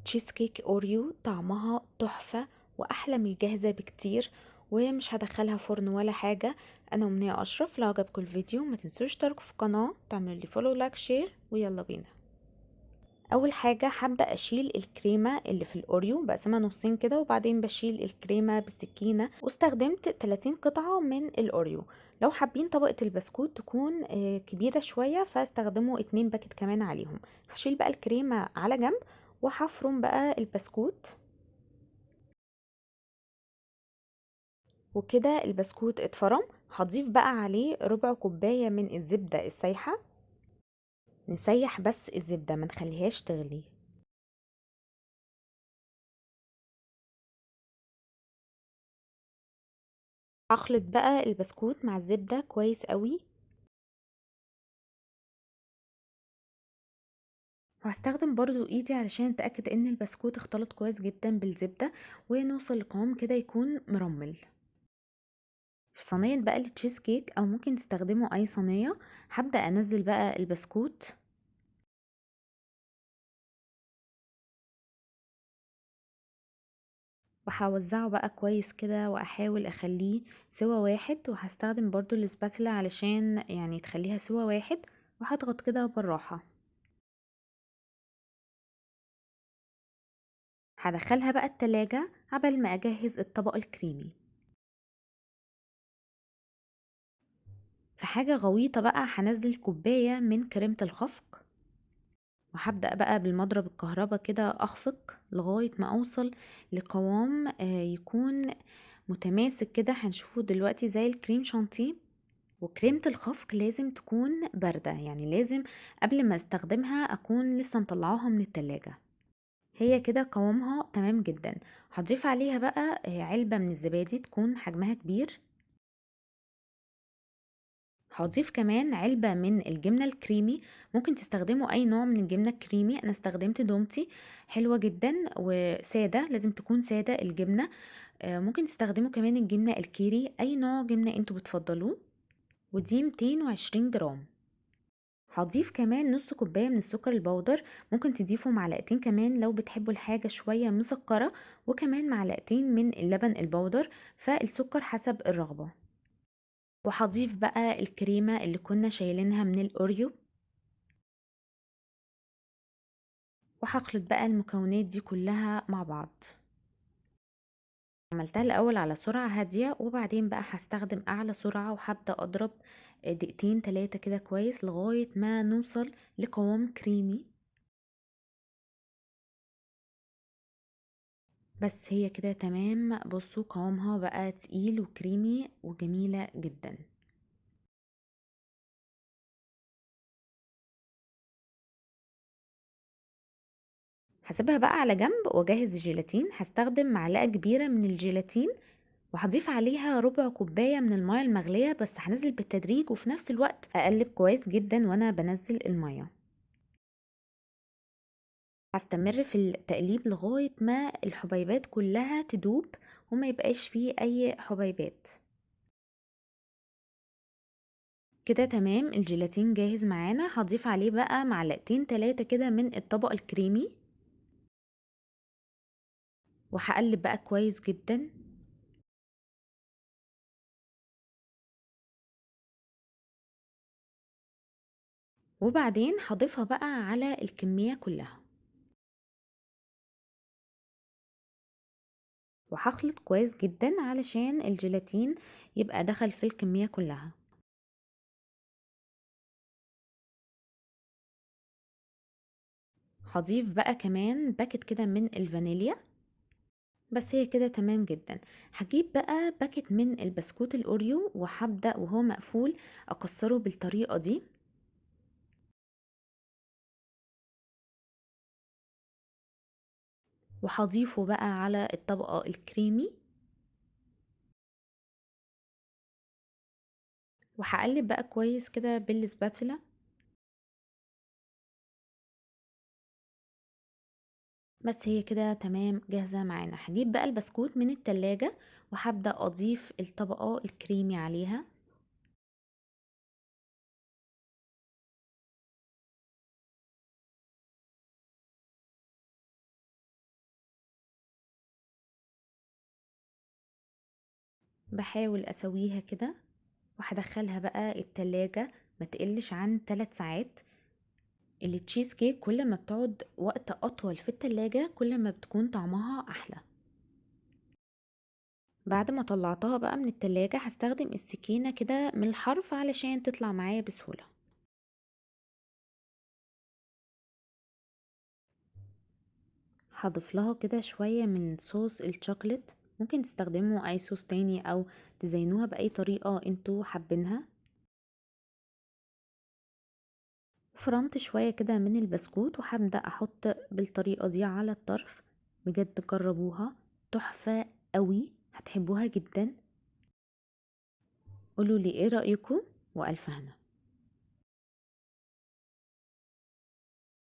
تشيز كيك اوريو طعمها تحفة واحلى من الجاهزة بكتير. ومش هدخلها فرن ولا حاجة. انا أمنية اشرف. لو عجبكم الفيديو ما تنسوش تشتركوا في القناة، تعملوا لي فولو لايك شير، ويلا بينا. اول حاجة هبدأ اشيل الكريمة اللي في الاوريو، بقسمها نصين كده وبعدين بشيل الكريمة بالسكينة، واستخدمت 30 قطعة من الاوريو. لو حابين طبقة البسكوت تكون كبيرة شوية فاستخدموا 2 باكت كمان عليهم. هشيل بقى الكريمة على جنب وهفرم بقى البسكوت. وكده البسكوت اتفرم. هضيف بقى عليه ربع كوباية من الزبدة السايحة. نسيح بس الزبدة ما نخليهاش تغلي. هخلط بقى البسكوت مع الزبدة كويس قوي. وهستخدم برضو ايدي علشان اتأكد ان البسكوت اختلط كويس جدا بالزبدة، ونوصل لقوام كده يكون مرمل. في صينية بقى التشيز كيك او ممكن تستخدموا اي صينية، هبدأ انزل بقى البسكوت. وهوزعه بقى كويس كده واحاول اخليه سوا واحد، وهستخدم برضو الاسباتيلا علشان يعني تخليها سوا واحد. وهضغط كده بالراحة. هدخلها بقى التلاجة قبل ما اجهز الطبق الكريمي. في حاجة غويطة بقى هنزل كوباية من كريمة الخفق. وهبدأ بقى بالمضرب الكهرباء كده اخفق لغاية ما اوصل لقوام يكون متماسك كده، هنشوفه دلوقتي زي الكريم شانتيه. وكريمة الخفق لازم تكون باردة، يعني لازم قبل ما استخدمها اكون لسه مطلعاها من التلاجة. هي كده قوامها تمام جدا. هضيف عليها بقى علبة من الزبادي تكون حجمها كبير. هضيف كمان علبة من الجبنة الكريمي. ممكن تستخدموا اي نوع من الجبنة الكريمي، انا استخدمت دومتي. حلوة جدا وسادة، لازم تكون سادة الجبنة. ممكن تستخدموا كمان الجبنة الكيري، اي نوع جبنة انتوا بتفضلوه. ودي 220 جرام. هضيف كمان نص كوباية من السكر البودر. ممكن تضيفوا معلقتين كمان لو بتحبوا الحاجة شوية مسكرة، وكمان معلقتين من اللبن البودر، فالسكر حسب الرغبة. وهضيف بقى الكريمة اللي كنا شايلينها من الأوريو. وهخلط بقى المكونات دي كلها مع بعض. عملتها الأول على سرعة هادية، وبعدين بقى هستخدم أعلى سرعة وهبدأ أضرب دقيقتين 3 كده كويس لغاية ما نوصل لقوام كريمي. بس هي كده تمام. بصوا قوامها بقى تقيل وكريمي وجميلة جدا. هسيبها بقى على جنب واجهز الجيلاتين. هستخدم معلقة كبيرة من الجيلاتين، وهضيف عليها ربع كوباية من المية المغلية، بس هنزل بالتدريج وفي نفس الوقت اقلب كويس جدا وانا بنزل المية. هستمر في التقليب لغاية ما الحبيبات كلها تدوب وما يبقاش فيه اي حبيبات. كده تمام، الجيلاتين جاهز معانا. هضيف عليه بقى معلقتين 3 كده من الطبق الكريمي، وهقلب بقى كويس جدا. وبعدين هضيفها بقى على الكمية كلها، وهخلط كويس جدا علشان الجيلاتين يبقى دخل في الكمية كلها. هضيف بقى كمان باكت كده من الفانيليا. بس هي كده تمام جدا. هجيب بقى باكت من البسكوت الاوريو وهبدأ وهو مقفول اكسره بالطريقة دي. وهضيفه بقى على الطبقة الكريمي، وهقلب بقى كويس كده بالسباتولا. بس هي كده تمام جاهزة معانا. هجيب بقى البسكوت من التلاجة وهبدأ اضيف الطبقة الكريمي عليها. بحاول اسويها كده وهدخلها بقى التلاجة ما تقلش عن 3 ساعات. التشيز كيك كل ما بتقعد وقت اطول في التلاجة كل ما بتكون طعمها احلى. بعد ما طلعتها بقى من التلاجة هستخدم السكينة كده من الحرف علشان تطلع معايا بسهولة. هضيف لها كده شوية من صوص الشوكولات، ممكن تستخدموا اي صوص تاني او تزينوها باي طريقة انتوا حابينها. فرمت شوية كده من البسكوت وهبدأ احط بالطريقة دي على الطرف. بجد جربوها، تحفة قوي، هتحبوها جدا. قولوا لي ايه رأيكم، والف هنا.